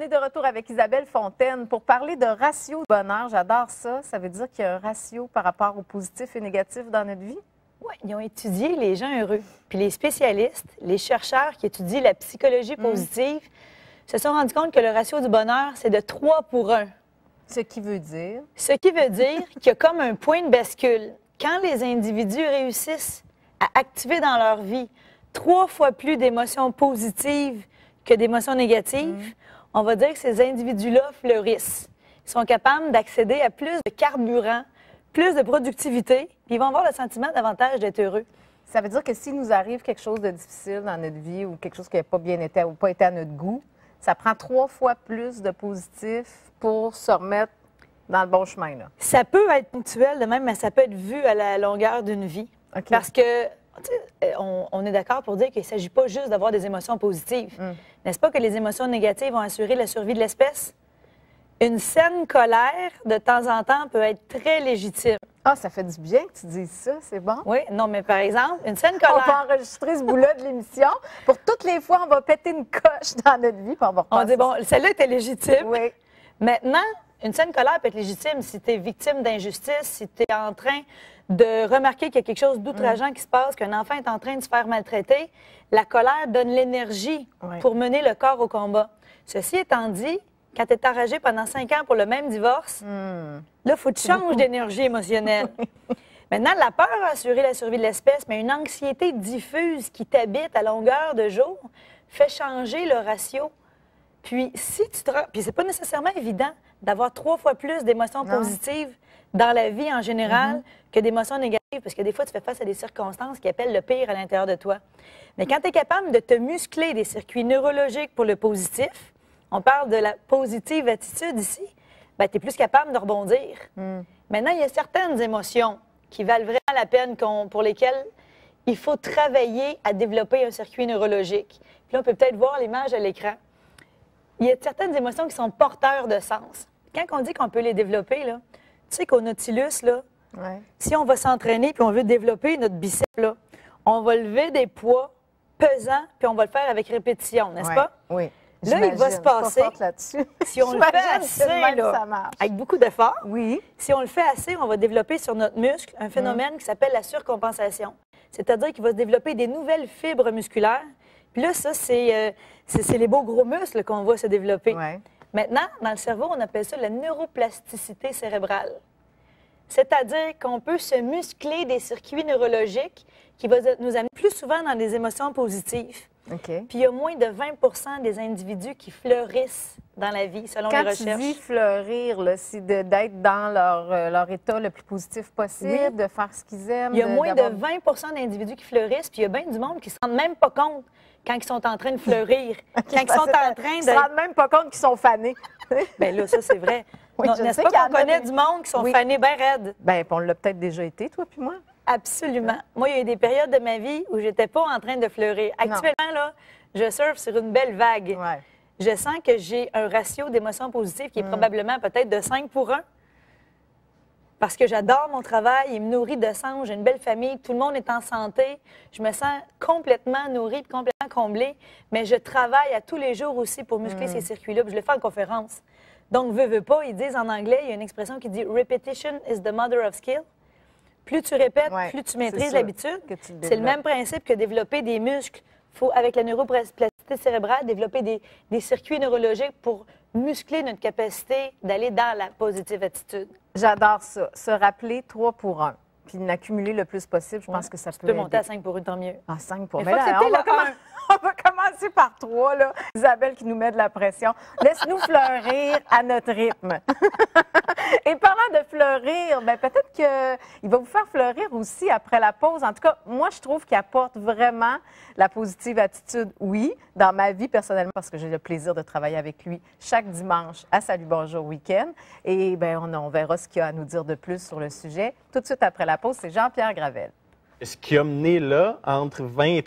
de retour avec Isabelle Fontaine pour parler de ratio de bonheur. J'adore ça. Ça veut dire qu'il y a un ratio par rapport au positif et négatif dans notre vie? Oui, ils ont étudié les gens heureux. Puis les spécialistes, les chercheurs qui étudient la psychologie positive, se sont rendus compte que le ratio du bonheur, c'est de 3 pour 1. Ce qui veut dire? Ce qui veut dire qu'il y a comme un point de bascule. Quand les individus réussissent à activer dans leur vie 3 fois plus d'émotions positives que d'émotions négatives, on va dire que ces individus-là fleurissent. Ils sont capables d'accéder à plus de carburant, plus de productivité, puis ils vont avoir le sentiment davantage d'être heureux. Ça veut dire que s'il nous arrive quelque chose de difficile dans notre vie ou quelque chose qui n'a pas bien été ou pas été à notre goût, ça prend 3 fois plus de positif pour se remettre dans le bon chemin, là. Ça peut être ponctuel de même, mais ça peut être vu à la longueur d'une vie. OK. Parce que, on est d'accord pour dire qu'il ne s'agit pas juste d'avoir des émotions positives. N'est-ce pas que les émotions négatives vont assurer la survie de l'espèce? Une saine colère, de temps en temps, peut être très légitime. Ah, ça fait du bien que tu dises ça, c'est bon. Oui, non, mais par exemple, une saine On colère... va enregistrer ce bout-là de l'émission. Pour toutes les fois, on va péter une coche dans notre vie, puis on va On repasser dit, bon, celle-là était légitime. Oui. Maintenant, une saine colère peut être légitime si tu es victime d'injustice, si tu es en train de remarquer qu'il y a quelque chose d'outrageant qui se passe, qu'un enfant est en train de se faire maltraiter. La colère donne l'énergie pour mener le corps au combat. Ceci étant dit, quand tu es enragé pendant 5 ans pour le même divorce, là, il faut que tu changes d'énergie émotionnelle. Maintenant, la peur a assuré la survie de l'espèce, mais une anxiété diffuse qui t'habite à longueur de jour fait changer le ratio. Puis, si tu te... Puis, c'est pas nécessairement évident d'avoir 3 fois plus d'émotions positives dans la vie en général que d'émotions négatives, parce que des fois, tu fais face à des circonstances qui appellent le pire à l'intérieur de toi. Mais quand tu es capable de te muscler des circuits neurologiques pour le positif, on parle de la positive attitude ici, bien, tu es plus capable de rebondir. Maintenant, il y a certaines émotions qui valent vraiment la peine, pour lesquelles il faut travailler à développer un circuit neurologique. Puis là, on peut peut-être voir l'image à l'écran. Il y a certaines émotions qui sont porteurs de sens. Quand on dit qu'on peut les développer, là, tu sais qu'au Nautilus, là, si on va s'entraîner puis on veut développer notre biceps, là, on va lever des poids pesants puis on va le faire avec répétition, n'est-ce pas? Oui. Là, il va se passer, si on le fait assez, là, avec beaucoup d'efforts, si on le fait assez, on va développer sur notre muscle un phénomène qui s'appelle la surcompensation. C'est-à-dire qu'il va se développer des nouvelles fibres musculaires. Puis là, ça, c'est les beaux gros muscles qu'on voit se développer. Maintenant, dans le cerveau, on appelle ça la neuroplasticité cérébrale. C'est-à-dire qu'on peut se muscler des circuits neurologiques qui vont nous amener plus souvent dans des émotions positives. Puis il y a moins de 20 des individus qui fleurissent dans la vie, selon les recherches. Quand tu dis fleurir, c'est d'être dans leur état le plus positif possible, de faire ce qu'ils aiment. Il y a moins de 20 d'individus qui fleurissent, puis il y a bien du monde qui ne se rendent même pas compte quand ils sont en train de fleurir. Quand ils sont en train de... Ils ne se rendent même pas compte qu'ils sont fanés. Bien là, ça, c'est vrai. N'est-ce pas qu'on connaît du monde qui sont fanés bien raides? Bien, on l'a peut-être déjà été, toi puis moi. Absolument. Moi, il y a eu des périodes de ma vie où je n'étais pas en train de fleurir. Actuellement, là, je surfe sur une belle vague. Je sens que j'ai un ratio d'émotions positives qui est probablement peut-être de 5 pour 1. Parce que j'adore mon travail, il me nourrit de sens, j'ai une belle famille, tout le monde est en santé. Je me sens complètement nourrie, complètement comblée. Mais je travaille à tous les jours aussi pour muscler ces circuits-là. Je le fais en conférence. Donc, veux pas, ils disent en anglais, il y a une expression qui dit « Repetition is the mother of skill ». Plus tu répètes, plus tu maîtrises l'habitude. C'est le même principe que développer des muscles. Il faut, avec la neuroplasticité cérébrale, développer des circuits neurologiques pour muscler notre capacité d'aller dans la positive attitude. J'adore ça. Se rappeler 3 pour 1. Puis l'accumuler le plus possible, je pense que ça peut aider. Tu peux monter à 5 pour 1, tant mieux. Ah, 5 pour 1. On va commencer par 3, là. Isabelle qui nous met de la pression. Laisse-nous fleurir à notre rythme. Et parlant de fleurir, bien, peut-être qu'il va vous faire fleurir aussi après la pause. En tout cas, moi, je trouve qu'il apporte vraiment la positive attitude, oui, dans ma vie personnellement, parce que j'ai le plaisir de travailler avec lui chaque dimanche à Salut Bonjour Week-end. Et bien, on verra ce qu'il y a à nous dire de plus sur le sujet. Tout de suite après la pause, c'est Jean-Pierre Gravel. Ce qui a mené là, entre 20 et